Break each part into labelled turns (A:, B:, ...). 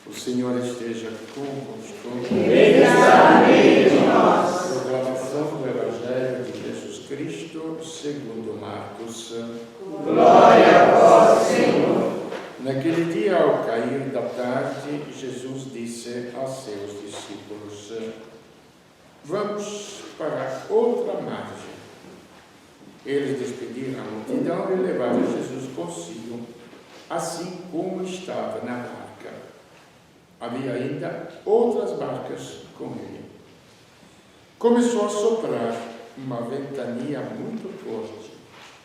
A: O Senhor esteja convosco.
B: Ele está no meio de nós.
A: Proclamação do Evangelho de Jesus Cristo segundo Marcos.
B: Glória a vós, Senhor.
A: Naquele dia, ao cair da tarde, Jesus disse a seus discípulos: vamos para outra margem. Eles despediram a multidão e levaram Jesus consigo, assim como estava na barca. Havia ainda outras barcas com ele. Começou a soprar uma ventania muito forte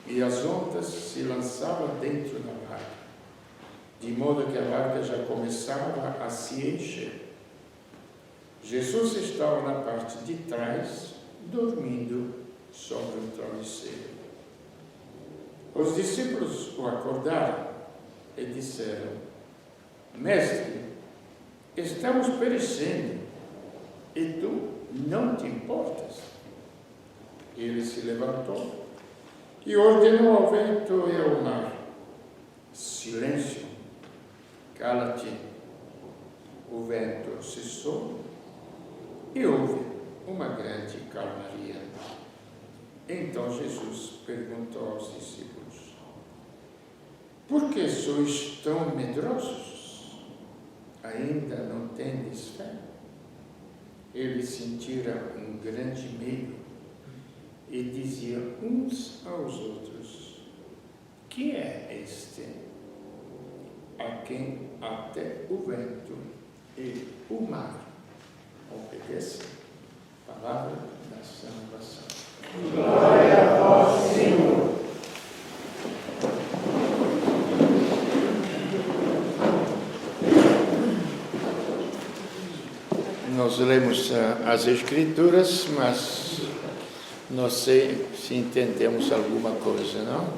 A: e as ondas se lançavam dentro da barca, de modo que a barca já começava a se encher. Jesus estava na parte de trás, dormindo sobre um travesseiro. Os discípulos o acordaram e disseram: Mestre, estamos perecendo e tu não te importas? Ele se levantou e ordenou ao vento e ao mar: silêncio, cala-te. O vento cessou e houve uma grande calmaria. Então Jesus perguntou aos discípulos: por que sois tão medrosos? Ainda não tendes fé? Eles sentiram um grande medo e diziam uns aos outros: que é este, a quem até o vento e o mar obedecem? Palavra da salvação.
B: Glória a vós, Senhor.
A: Nós lemos as Escrituras, mas não sei se entendemos alguma coisa, não?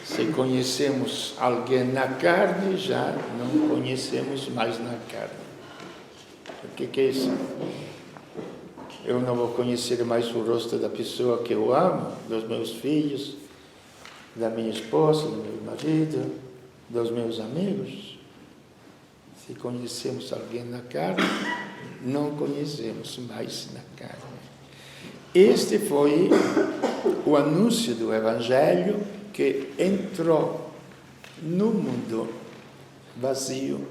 A: Se conhecemos alguém na carne, já não conhecemos mais na carne. O que é isso? Eu não vou conhecer mais o rosto da pessoa que eu amo, dos meus filhos, da minha esposa, do meu marido, dos meus amigos. Se conhecemos alguém na carne, não conhecemos mais na carne. Este foi o anúncio do Evangelho que entrou no mundo vazio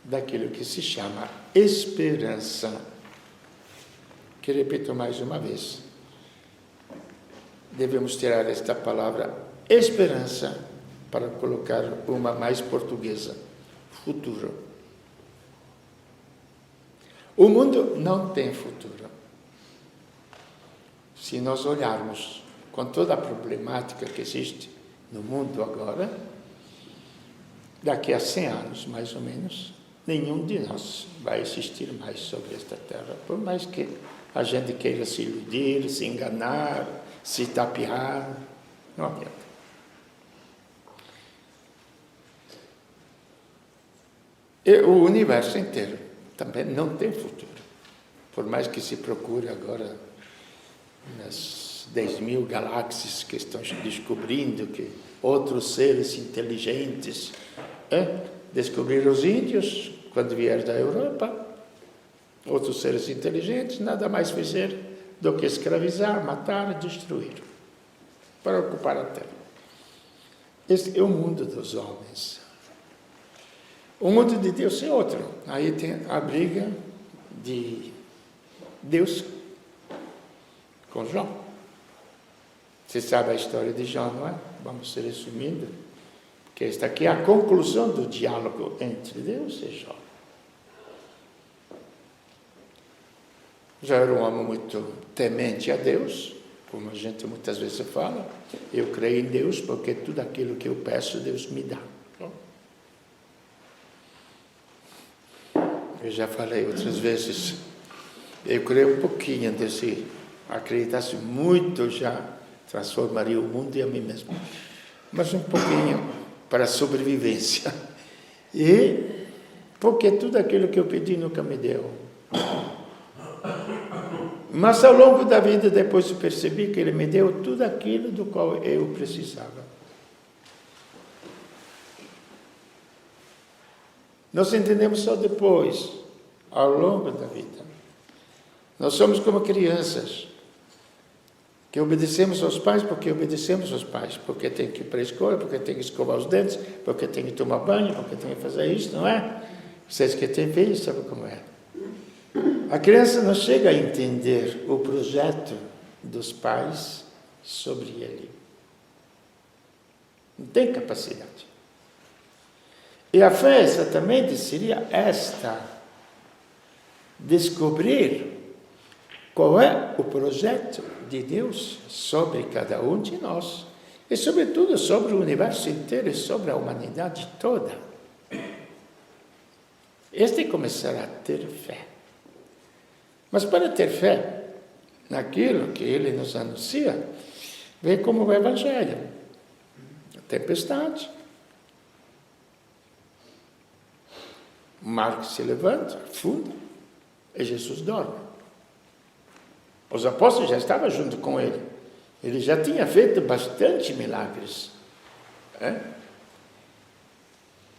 A: daquilo que se chama esperança. Que repito mais uma vez. Devemos tirar esta palavra esperança para colocar uma mais portuguesa: futuro. O mundo não tem futuro. Se nós olharmos com toda a problemática que existe no mundo agora, daqui a 100 anos, mais ou menos, nenhum de nós vai existir mais sobre esta terra, por mais que a gente queira se iludir, se enganar, se tapear, não adianta. E o universo inteiro também não tem futuro. Por mais que se procure agora nas 10.000 galáxias que estão descobrindo que outros seres inteligentes descobriram os índios quando vieram da Europa. Outros seres inteligentes nada mais fizeram do que escravizar, matar e destruir para ocupar a terra. Este é o mundo dos homens. O mundo de Deus é outro. Aí tem a briga de Deus com João. Você sabe a história de João, não é? Vamos resumindo, porque esta aqui é a conclusão do diálogo entre Deus e João. Já era um homem muito temente a Deus, como a gente muitas vezes fala. Eu creio em Deus porque tudo aquilo que eu peço, Deus me dá. Eu já falei outras vezes, eu creio um pouquinho desse, acreditasse muito, já transformaria o mundo e a mim mesmo. Mas um pouquinho para a sobrevivência. E porque tudo aquilo que eu pedi nunca me deu. Mas ao longo da vida, depois eu percebi que Ele me deu tudo aquilo do qual eu precisava. Nós entendemos só depois, ao longo da vida. Nós somos como crianças, que obedecemos aos pais porque obedecemos aos pais, porque tem que ir para a escola, porque tem que escovar os dentes, porque tem que tomar banho, porque tem que fazer isso, não é? Vocês que têm filhos sabem como é. A criança não chega a entender o projeto dos pais sobre ele. Não tem capacidade. E a fé exatamente seria esta: descobrir qual é o projeto de Deus sobre cada um de nós e, sobretudo, sobre o universo inteiro e sobre a humanidade toda. Este é começar a ter fé. Mas para ter fé naquilo que ele nos anuncia, vem como o Evangelho. A tempestade. O mar se levanta, afunda, e Jesus dorme. Os apóstolos já estavam junto com ele. Ele já tinha feito bastante milagres.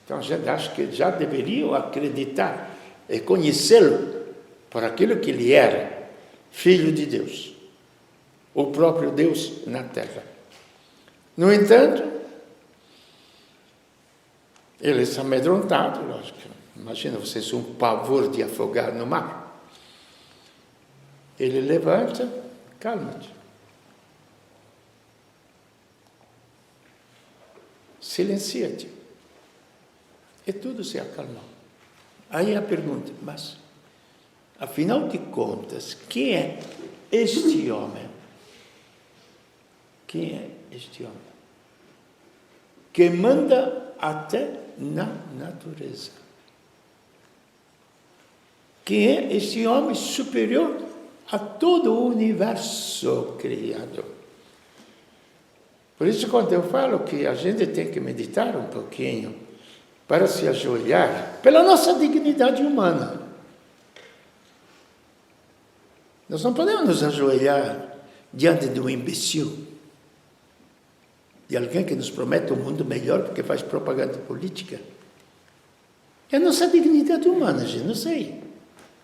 A: Então, a gente acha que já deveriam acreditar e conhecê-lo por aquilo que ele era, Filho de Deus, o próprio Deus na terra. No entanto, eles amedrontados, lógico. Imagina vocês um pavor de afogar no mar. Ele levanta, calma-te. Silencia-te. E tudo se acalmou. Aí a pergunta, mas, afinal de contas, quem é este homem? Quem é este homem? Que manda até na natureza. Quem é este homem superior a todo o universo criado? Por isso, quando eu falo que a gente tem que meditar um pouquinho para se ajoelhar pela nossa dignidade humana. Nós não podemos nos ajoelhar diante de um imbecil, de alguém que nos promete um mundo melhor porque faz propaganda política. É a nossa dignidade humana, gente, não sei.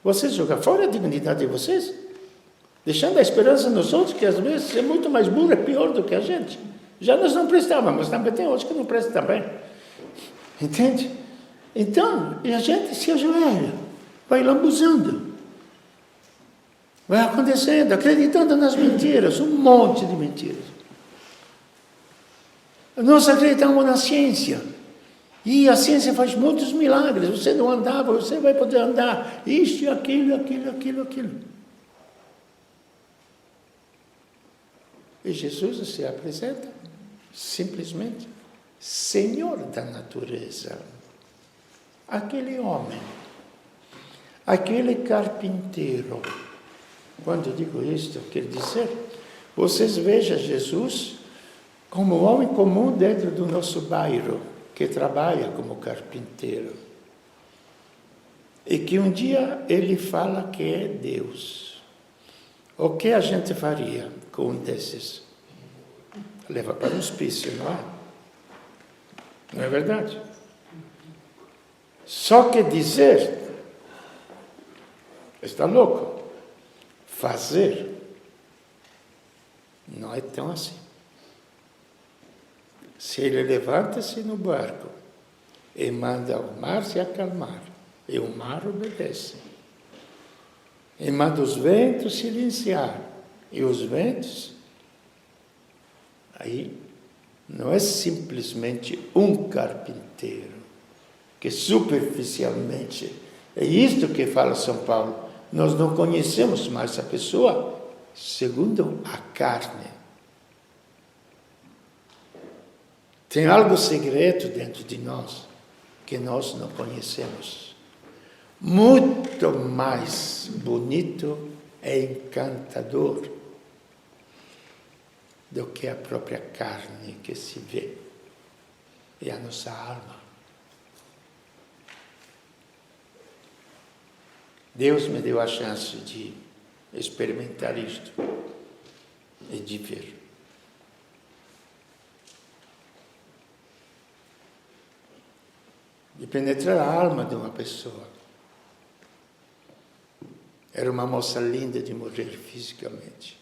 A: Vocês jogam fora a dignidade de vocês, deixando a esperança nos outros, que às vezes é muito mais burro, é pior do que a gente. Já nós não prestávamos, mas também tem outros que não prestam também. Entende? Então, a gente se ajoelha, vai lambuzando, vai acontecendo, acreditando nas mentiras, um monte de mentiras. Nós acreditamos na ciência, e a ciência faz muitos milagres. Você não andava, você vai poder andar, isto, aquilo. E Jesus se apresenta simplesmente Senhor da natureza. Aquele homem, aquele carpinteiro. Quando eu digo isto, quer dizer, vocês vejam Jesus como um homem comum dentro do nosso bairro, que trabalha como carpinteiro. E que um dia ele fala que é Deus. O que a gente faria com um desses? Leva para um hospício, não é? Não é verdade? Só que dizer, está louco. Fazer, não é tão assim. Se ele levanta-se no barco e manda o mar se acalmar, e o mar obedece. E manda os ventos silenciar, e os ventos, aí não é simplesmente um carpinteiro, que superficialmente, é isto que fala São Paulo, nós não conhecemos mais a pessoa segundo a carne. Tem algo secreto dentro de nós que nós não conhecemos. Muito mais bonito e encantador do que a própria carne que se vê. É a nossa alma. Deus me deu a chance de experimentar isto e de ver. De de penetrar a alma de uma pessoa. Era uma moça linda de morrer fisicamente.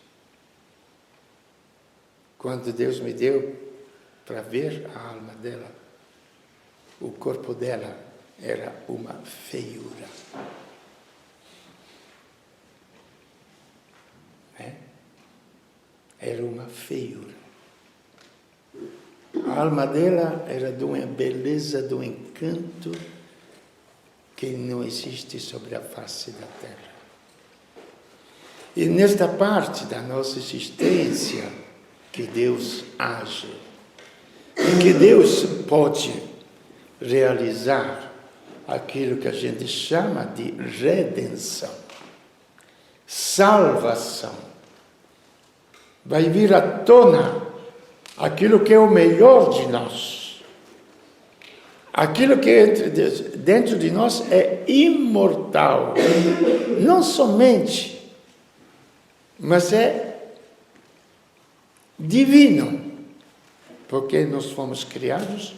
A: Quando Deus me deu para ver a alma dela, o corpo dela era uma feiura. Era uma feiura. A alma dela era de uma beleza, de um encanto que não existe sobre a face da terra. E nesta parte da nossa existência que Deus age, e que Deus pode realizar aquilo que a gente chama de redenção, salvação. Vai vir à tona aquilo que é o melhor de nós. Aquilo que dentro de nós é imortal. Não somente, mas é divino. Porque nós fomos criados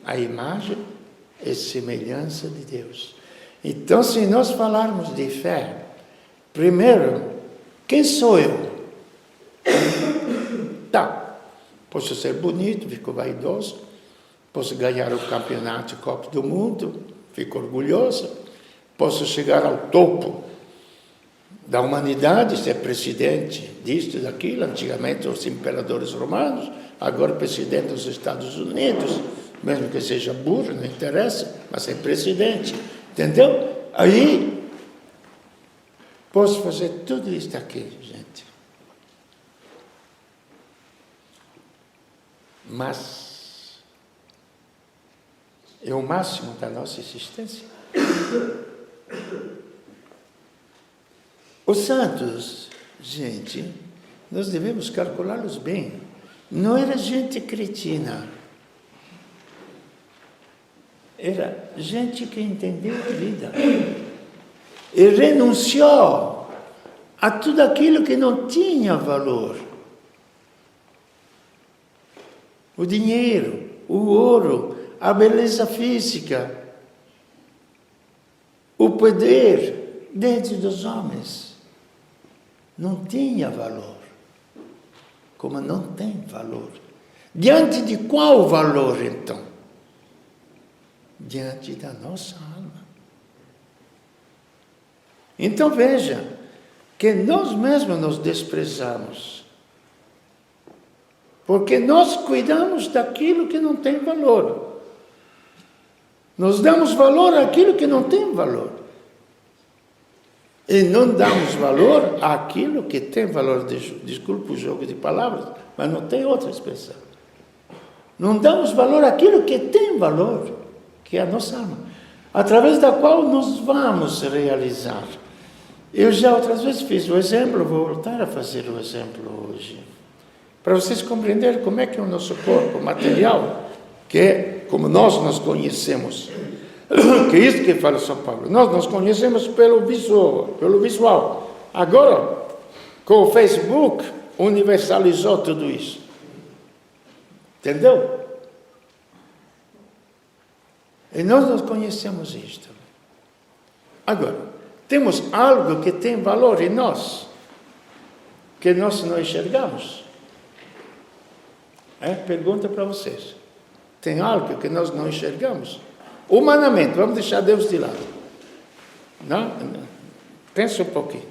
A: à imagem e semelhança de Deus. Então, se nós falarmos de fé, primeiro, quem sou eu? Tá, posso ser bonito, fico vaidoso, posso ganhar o campeonato Copa do Mundo, fico orgulhoso, posso chegar ao topo da humanidade, ser presidente disto, daquilo, antigamente os imperadores romanos, agora presidente dos Estados Unidos, mesmo que seja burro, não interessa, mas é presidente, entendeu? Aí, posso fazer tudo isso aqui, gente. Mas é o máximo da nossa existência. Os santos, gente, nós devemos calculá-los bem. Não era gente cretina. Era gente que entendeu a vida. E renunciou a tudo aquilo que não tinha valor. O dinheiro, o ouro, a beleza física, o poder dentro dos homens não tinha valor, como não tem valor. Diante de qual valor, então? Diante da nossa alma. Então veja, que nós mesmos nos desprezamos. Porque nós cuidamos daquilo que não tem valor. Nós damos valor àquilo que não tem valor. E não damos valor àquilo que tem valor. Desculpe o jogo de palavras, mas não tem outra expressão. Não damos valor àquilo que tem valor, que é a nossa alma, através da qual nós vamos realizar. Eu já outras vezes fiz o exemplo, vou voltar a fazer o exemplo hoje. Para vocês compreenderem como é que é o nosso corpo material, que é como nós nos conhecemos. Que é isso que fala São Paulo. Nós nos conhecemos pelo visual. Agora, com o Facebook, universalizou tudo isso. Entendeu? E nós nos conhecemos isto. Agora, temos algo que tem valor em nós, que nós não enxergamos. Pergunta para vocês. Tem algo que nós não enxergamos? Humanamente, vamos deixar Deus de lado. Não? Pensa um pouquinho.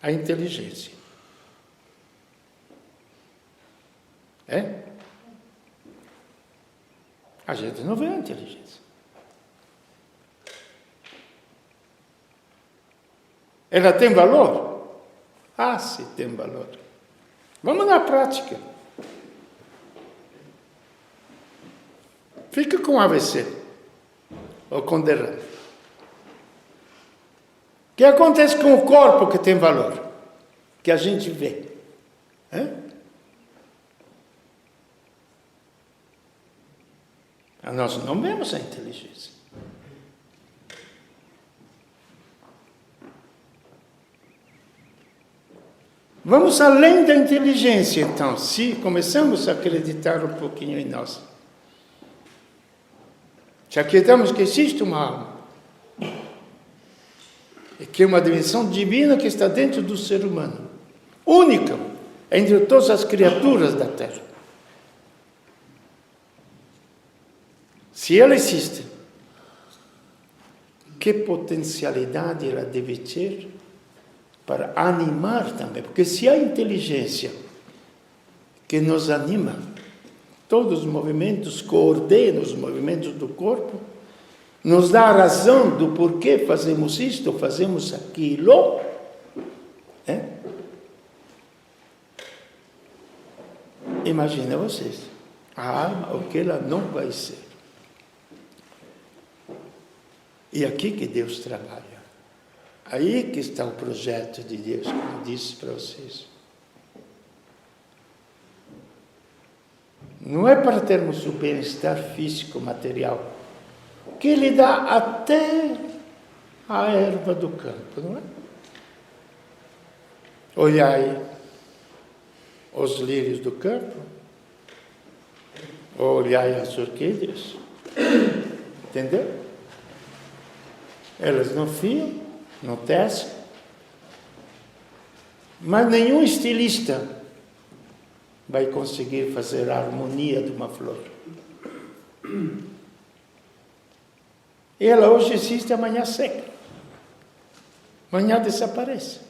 A: A inteligência. A gente não vê a inteligência. Ela tem valor? Ah, sim, tem valor. Vamos na prática. Fica com AVC ou com derrame. O que acontece com o corpo que tem valor? Que a gente vê. Nós não vemos a inteligência. Vamos além da inteligência, então, se começamos a acreditar um pouquinho em nós. Se acreditamos que existe uma alma, e que é uma dimensão divina que está dentro do ser humano, única entre todas as criaturas da Terra. Se ela existe, que potencialidade ela deve ter para animar também? Porque se há inteligência que nos anima, todos os movimentos, coordena os movimentos do corpo, nos dá a razão do porquê fazemos isto, fazemos aquilo, Imagina vocês, a alma, o que ela não vai ser. E aqui que Deus trabalha. Aí que está o projeto de Deus, como eu disse para vocês. Não é para termos o bem-estar físico, material, que Ele dá até a erva do campo, não é? Olhai os lírios do campo, olhai as orquídeas, entendeu? Elas não fiam, não tecem, mas nenhum estilista vai conseguir fazer a harmonia de uma flor. Ela hoje existe, amanhã seca, amanhã desaparece.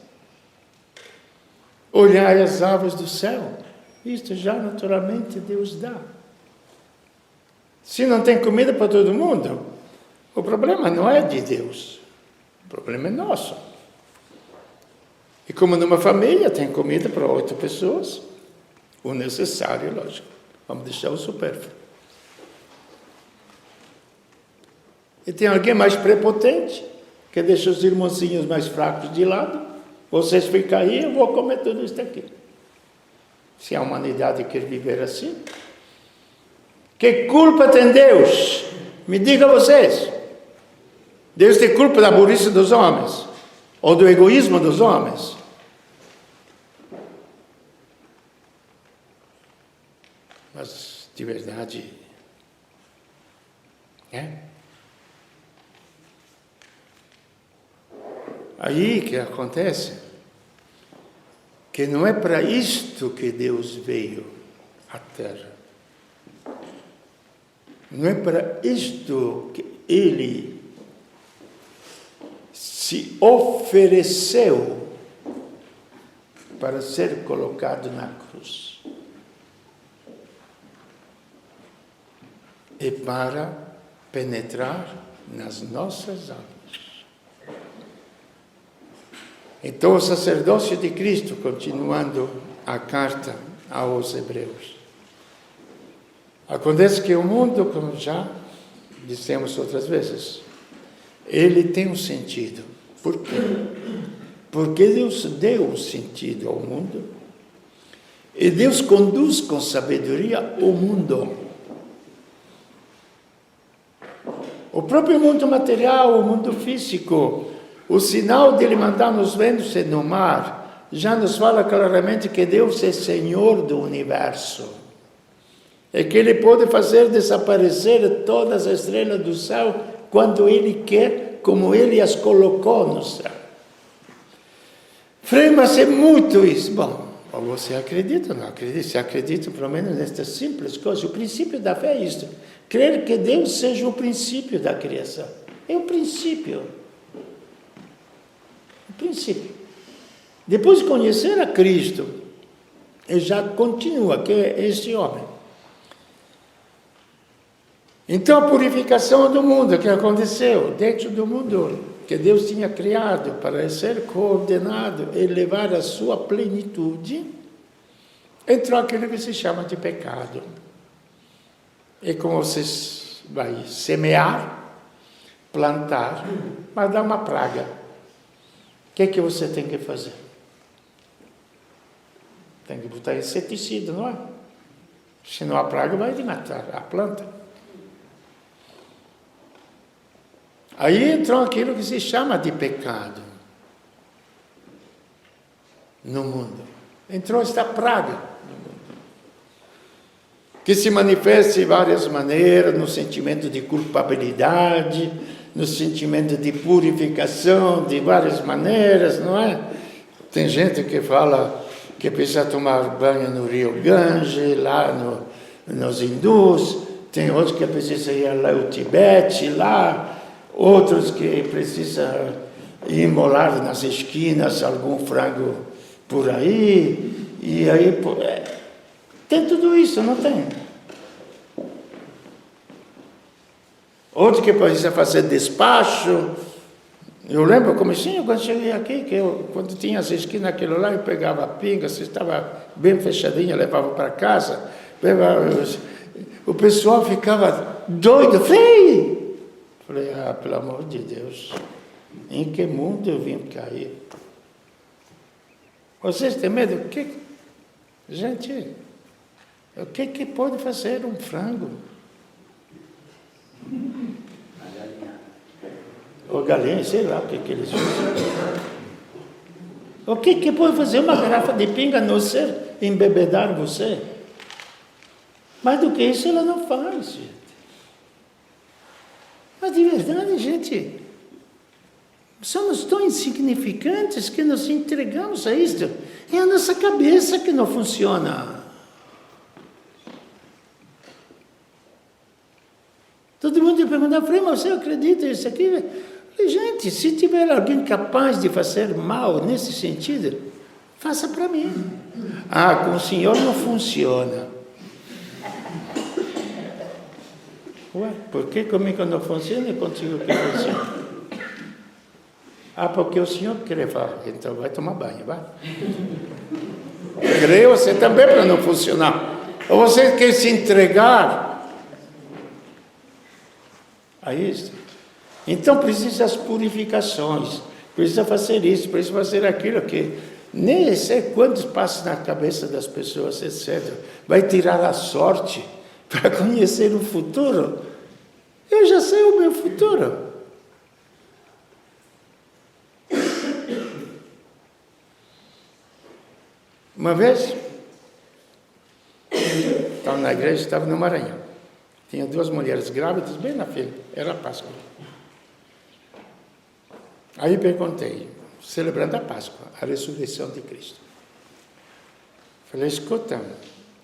A: Olhai as aves do céu, isto já naturalmente Deus dá. Se não tem comida para todo mundo, o problema não é de Deus, o problema é nosso. E como numa família tem comida para 8 pessoas, o necessário, lógico, vamos deixar o supérfluo. E tem alguém mais prepotente, que deixa os irmãozinhos mais fracos de lado, vocês ficam aí, eu vou comer tudo isso aqui. Se a humanidade quer viver assim, que culpa tem Deus? Me digam vocês. Deus tem culpa da burrice dos homens, ou do egoísmo dos homens? Mas, de verdade, aí que acontece que não é para isto que Deus veio à Terra. Não é para isto que Ele se ofereceu para ser colocado na cruz. E para penetrar nas nossas almas. Então, o sacerdócio de Cristo, continuando a carta aos Hebreus. Acontece que o mundo, como já dissemos outras vezes, ele tem um sentido. Por quê? Porque Deus deu um sentido ao mundo e Deus conduz com sabedoria o mundo. O próprio mundo material, o mundo físico, o sinal dele mandar nos ventos e no mar, já nos fala claramente que Deus é Senhor do universo. E que Ele pode fazer desaparecer todas as estrelas do céu quando Ele quer, como Ele as colocou no céu. Frei, mas é muito isso. Bom, ou você acredita ou não acredita? Se acredita, pelo menos nestas simples coisas. O princípio da fé é isto. Crer que Deus seja o princípio da criação. É o princípio. O princípio. Depois de conhecer a Cristo, ele já continua, que é este homem. Então a purificação do mundo que aconteceu dentro do mundo, que Deus tinha criado para ser coordenado e levar a sua plenitude, entrou aquilo que se chama de pecado. É como você vai semear, plantar, mas dá uma praga. O que é que você tem que fazer? Tem que botar inseticida, não é? Senão a praga vai matar a planta. Aí entrou aquilo que se chama de pecado no mundo. Entrou esta praga no mundo. que se manifesta de várias maneiras, no sentimento de culpabilidade, no sentimento de purificação, de várias maneiras, não é? Tem gente que fala que precisa tomar banho no rio Gange, lá nos hindus, tem outros que precisam ir lá ao Tibete, lá, outros que precisam imolar nas esquinas algum frango por aí, e aí tem tudo isso, não tem? Outro que precisa fazer despacho. Eu lembro como assim, quando cheguei aqui, quando tinha as esquinas aquilo lá, eu pegava a pinga, se estava bem fechadinha, levava para casa, o pessoal ficava doido, feio. Falei, pelo amor de Deus, em que mundo eu vim cair? Vocês têm medo? Gente, o que pode fazer um frango? Ou galinha, sei lá o que eles usam. O que pode fazer uma garrafa de pinga a não ser embebedar você? Mais do que isso ela não faz, gente. Mas de verdade, gente, somos tão insignificantes que nos entregamos a isto. É a nossa cabeça que não funciona. Todo mundo me pergunta, Frei, mas você acredita nisso aqui? Eu falei, gente, se tiver alguém capaz de fazer mal nesse sentido, faça para mim. Com o senhor não funciona. Ué, por que comigo não funciona e contigo que funciona? Porque o senhor quer falar, então vai tomar banho, vai. Creio você também para não funcionar. Ou você quer se entregar a isso? Então precisa as purificações, precisa fazer isso, precisa fazer aquilo que nem sei quantos passam na cabeça das pessoas, etc. Vai tirar a sorte para conhecer o futuro. Eu já sei o meu futuro. Uma vez, estava na igreja, estava no Maranhão. Tinha 2 mulheres grávidas bem na fila, era Páscoa. Aí perguntei, celebrando a Páscoa, a ressurreição de Cristo. Falei, escuta,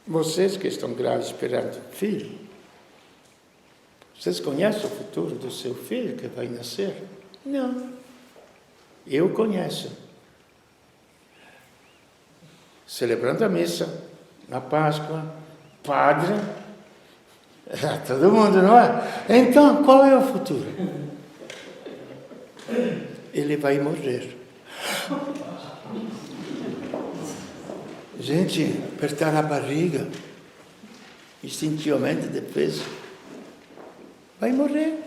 A: vocês que estão grávidos esperando filho, vocês conhecem o futuro do seu filho que vai nascer? Não. Eu conheço. Celebrando a missa, na Páscoa, padre, todo mundo, não é? Então, qual é o futuro? Ele vai morrer. Gente, apertar a barriga, instintivamente depois, vai morrer.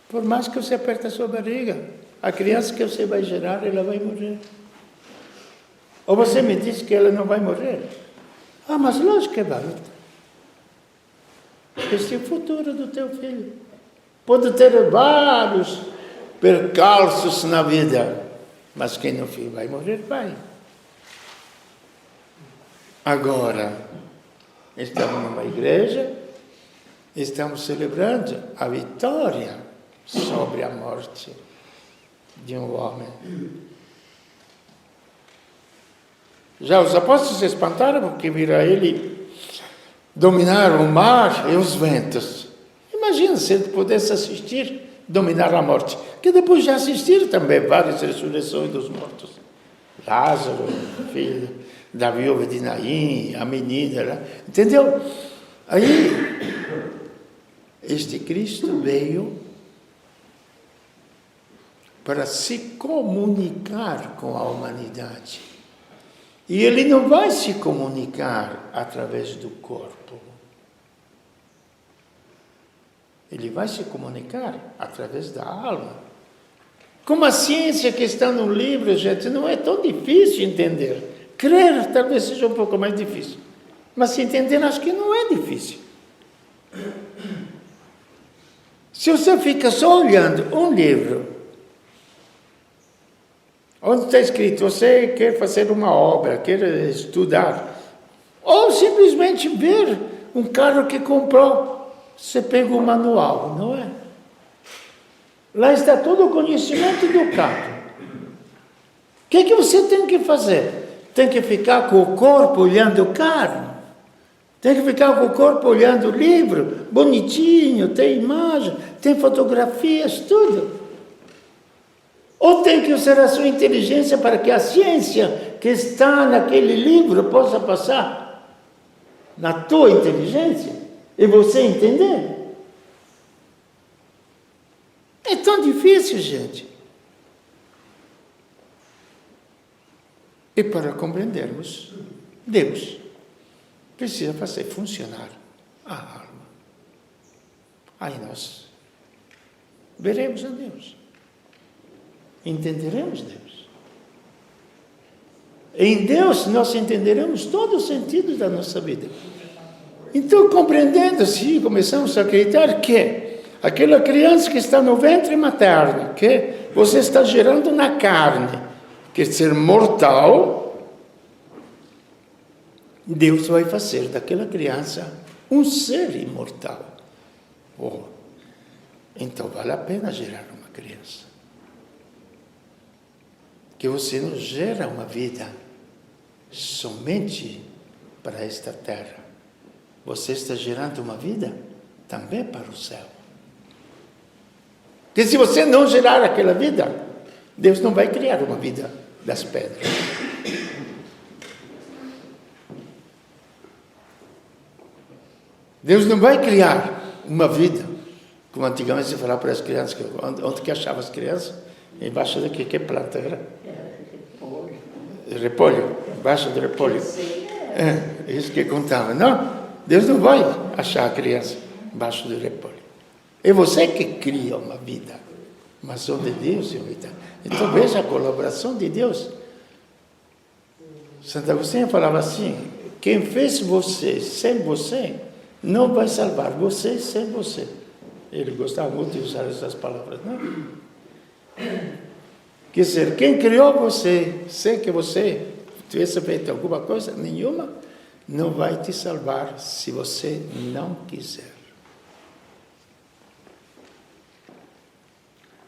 A: Por mais que você aperte a sua barriga, a criança que você vai gerar, ela vai morrer. Ou você me diz que ela não vai morrer? Mas lógico que vai. Este é o futuro do teu filho. Pode ter vários percalços na vida, mas quem não filho vai morrer, vai. Agora, estamos numa igreja, estamos celebrando a vitória sobre a morte de um homem. Já os apóstolos se espantaram porque viram ele dominar o mar e os ventos. Imagina se ele pudesse assistir, dominar a morte. Que depois já assistiram também várias ressurreições dos mortos. Lázaro, filho da viúva de Naim, a menina lá. Entendeu? Aí, este Cristo veio para se comunicar com a humanidade. E ele não vai se comunicar através do corpo. Ele vai se comunicar através da alma. Como a ciência que está no livro, gente, não é tão difícil entender. Crer talvez seja um pouco mais difícil. Mas se entender, acho que não é difícil. Se você fica só olhando um livro, onde está escrito, você quer fazer uma obra, quer estudar, ou simplesmente ver um carro que comprou, você pega o manual, não é? Lá está todo o conhecimento do carro. O que você tem que fazer? Tem que ficar com o corpo olhando o carro. Tem que ficar com o corpo olhando o livro, bonitinho, tem imagem, tem fotografias, tudo. Ou tem que usar a sua inteligência para que a ciência que está naquele livro possa passar na tua inteligência e você entender. É tão difícil, gente. E para compreendermos Deus, precisa fazer funcionar a alma. Aí nós veremos a Deus. Entenderemos Deus. Em Deus nós entenderemos todo o sentido da nossa vida. Então, compreendendo assim, começamos a acreditar que aquela criança que está no ventre materno, que você está gerando na carne, que ser mortal, Deus vai fazer daquela criança um ser imortal. Oh, então vale a pena gerar uma criança. Que você não gera uma vida somente para esta terra. Você está gerando uma vida também para o céu. Porque se você não gerar aquela vida, Deus não vai criar uma vida das pedras. Deus não vai criar uma vida, como antigamente se falava para as crianças, onde que achava as crianças? Embaixo daqui, que planta era? Repolho, embaixo do repolho. É isso que contava. Não, Deus não vai achar a criança embaixo do repolho. É você que cria uma vida, mas onde Deus é vida. Então veja a colaboração de Deus. Santo Agostinho falava assim: quem fez você sem você, não vai salvar você sem você. Ele gostava muito de usar essas palavras, não? Quer dizer, quem criou você sem que você tivesse feito alguma coisa, nenhuma, não vai te salvar se você não quiser.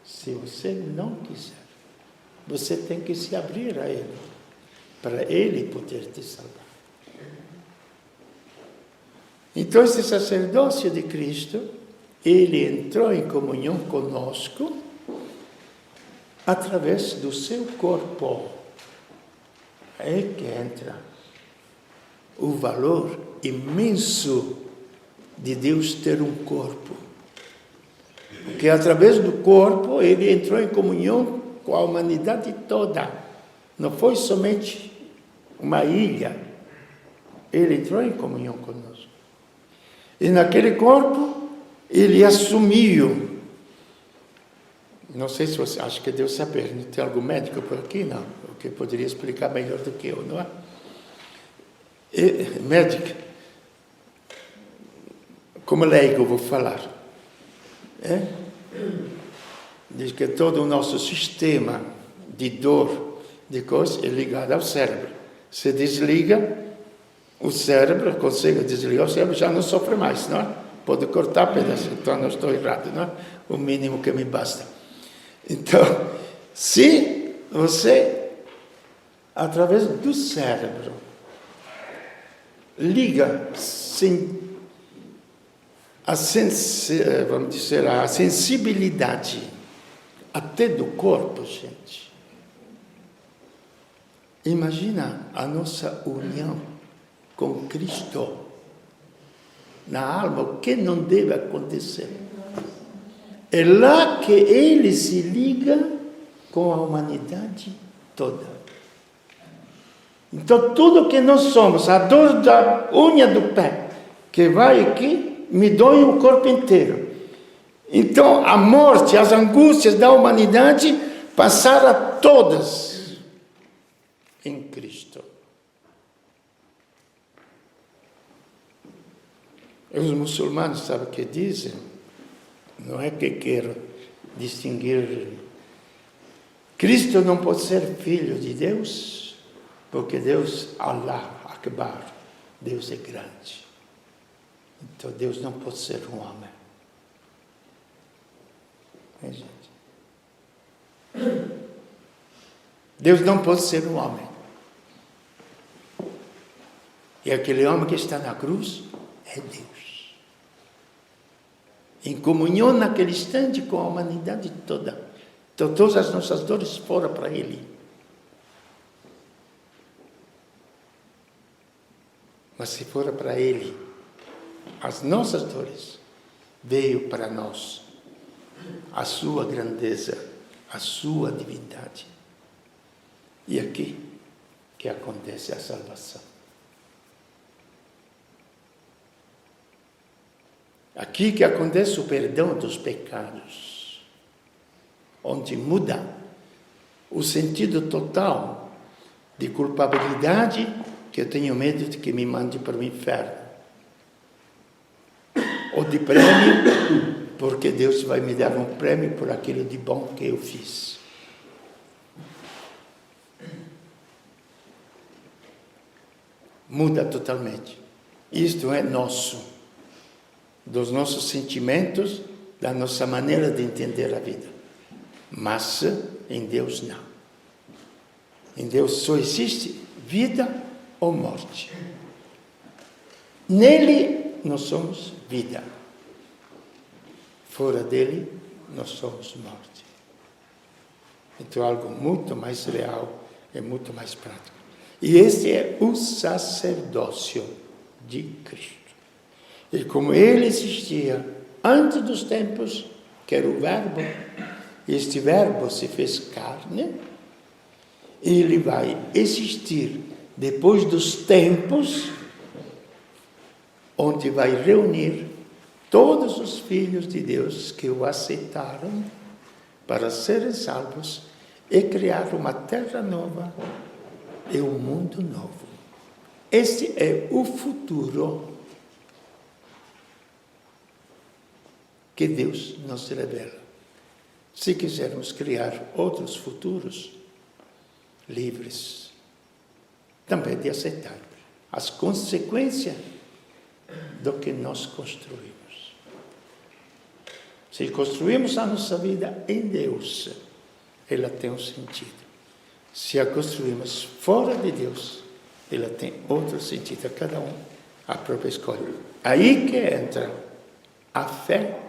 A: Se você não quiser, você tem que se abrir a Ele, para Ele poder te salvar. Então, esse sacerdócio de Cristo, Ele entrou em comunhão conosco através do seu corpo. É que entra o valor imenso de Deus ter um corpo. Porque através do corpo ele entrou em comunhão com a humanidade toda. Não foi somente uma ilha. Ele entrou em comunhão conosco. E naquele corpo ele assumiu. Não sei se você acha que deu saber, não tem algum médico por aqui? Não, o que poderia explicar melhor do que eu, não é? Médico, como leigo eu vou falar. Diz que todo o nosso sistema de dor, de coisa, é ligado ao cérebro. Se desliga, o cérebro, consegue desligar o cérebro, já não sofre mais, não é? Pode cortar pedaço, então não estou errado, não é? O mínimo que me basta. Então, se você, através do cérebro, liga vamos dizer, a sensibilidade até do corpo, gente. Imagina a nossa união com Cristo na alma, o que não deve acontecer. É lá que ele se liga com a humanidade toda. Então, tudo que nós somos, a dor da unha do pé, que vai aqui, me dói o corpo inteiro. Então, a morte, as angústias da humanidade passaram todas em Cristo. Os muçulmanos, sabe o que dizem? Não é que quero distinguir. Cristo não pode ser filho de Deus, porque Deus, Allah Akbar, Deus é grande. Então Deus não pode ser um homem. Gente? Deus não pode ser um homem. E aquele homem que está na cruz é Deus. Em comunhão naquele instante com a humanidade toda. Então todas as nossas dores foram para Ele. Mas se for para Ele, as nossas dores veio para nós a sua grandeza, a sua divindade. E aqui que acontece a salvação. Aqui que acontece o perdão dos pecados, onde muda o sentido total de culpabilidade, que eu tenho medo de que me mande para o inferno, ou de prêmio, porque Deus vai me dar um prêmio por aquilo de bom que eu fiz. Muda totalmente. Isto é nosso, dos nossos sentimentos, da nossa maneira de entender a vida. Mas em Deus não. Em Deus só existe vida ou morte. Nele nós somos vida. Fora dele nós somos morte. Então algo muito mais real e muito mais prático. E este é o sacerdócio de Cristo. E como ele existia antes dos tempos, que era o Verbo, este Verbo se fez carne, e ele vai existir depois dos tempos, onde vai reunir todos os filhos de Deus que o aceitaram para serem salvos e criar uma terra nova e um mundo novo. Este é o futuro que Deus nos revela. Se quisermos criar outros futuros livres, também de aceitar as consequências do que nós construímos. Se construímos a nossa vida em Deus, ela tem um sentido. Se a construímos fora de Deus, ela tem outro sentido. Cada um a própria escolha. Aí que entra a fé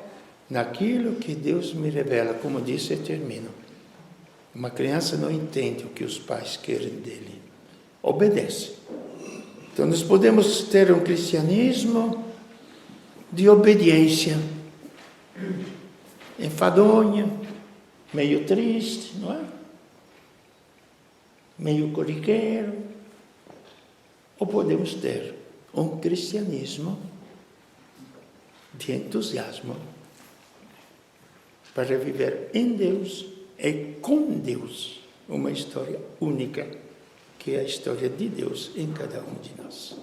A: naquilo que Deus me revela. Como disse, e termino. Uma criança não entende o que os pais querem dele. Obedece. Então nós podemos ter um cristianismo de obediência. Enfadonha, meio triste, não é? Meio corriqueiro. Ou podemos ter um cristianismo de entusiasmo para viver em Deus e com Deus uma história única, que é a história de Deus em cada um de nós.